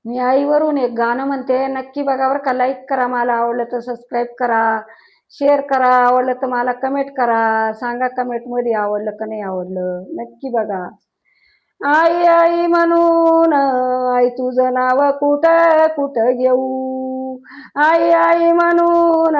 मी आईवरून एक गाणं म्हणते, नक्की बघा बरं का. लाईक करा, मला आवडलं तर सबस्क्राईब करा, शेअर करा, आवडलं तर मला कमेंट करा, सांगा कमेंटमध्ये आवडलं का नाही आवडलं. नक्की बघा. आई आई म्हणून आई तुझं नाव कुठं कुठं घेऊ. आई आई म्हणून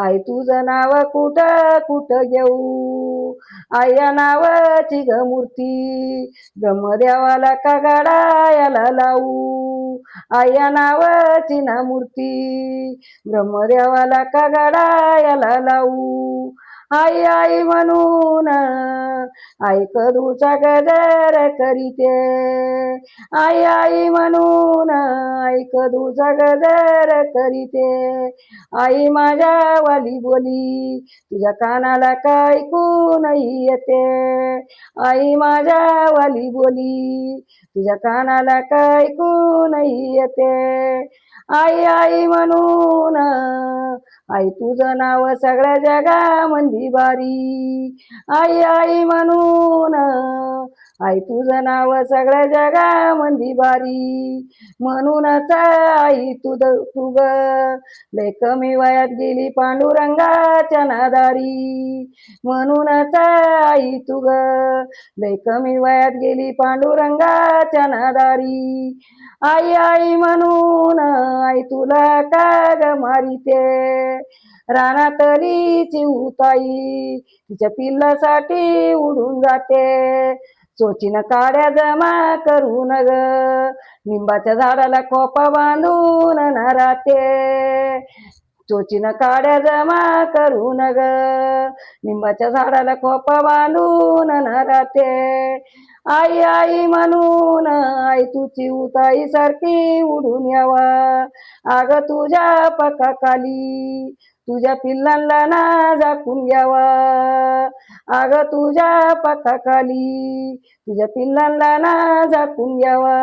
आई तुझं नाव कुठं कुठं घेऊ. आया नावाची ग मूर्ती ब्रह्मदेवाला का गडायाला लावू. आया नावाची ना मूर्ती ब्रह्मदेवाला का गडायाला लावू. आई आई म्हणून आई कडूचा गजर करीते. आई आई म्हणून आई कडूचा गजर करीते. आई माझ्या वाली बोली तुझ्या कानाला काय ऐकू नाही येते. आई माझ्या वाली बोली तुझ्या कानाला काय ऐकू नाही येते. आई आई म्हणून आई तुझं नाव सगळ्या जगामंदी भारी. आई आई म्हणून आई तुझं नाव सगळ्या जगामंदी भारी. म्हणूनच आई तू ग लय कमी वयात गेली पांडुरंगाच्या नादारी. म्हणूनच आई तू ग लय कमी वयात गेली पांडुरंगाच्या नादारी. आई आई म्हणून आई तुला का ग मारिते. रानातली चिऊताई तिच्या पिल्लासाठी उडून जाते. चोचीनं काड्या जमा करून ग निंबाच्या झाडाला खोपा बांधून न राहते. चोचीनं काड्या जमा करून ग निंबाच्या झाडाला खोपा बांधून न राहते. आई आई म्हणून आई तुझी उताई सारखी उडून यावा. अग तुझ्या पकाखाली तुझ्या पिल्लांना ना झाकून घ्यावा. अग तुझ्या पकाखाली तुझ्या पिल्लांना ना झाकून घ्यावा.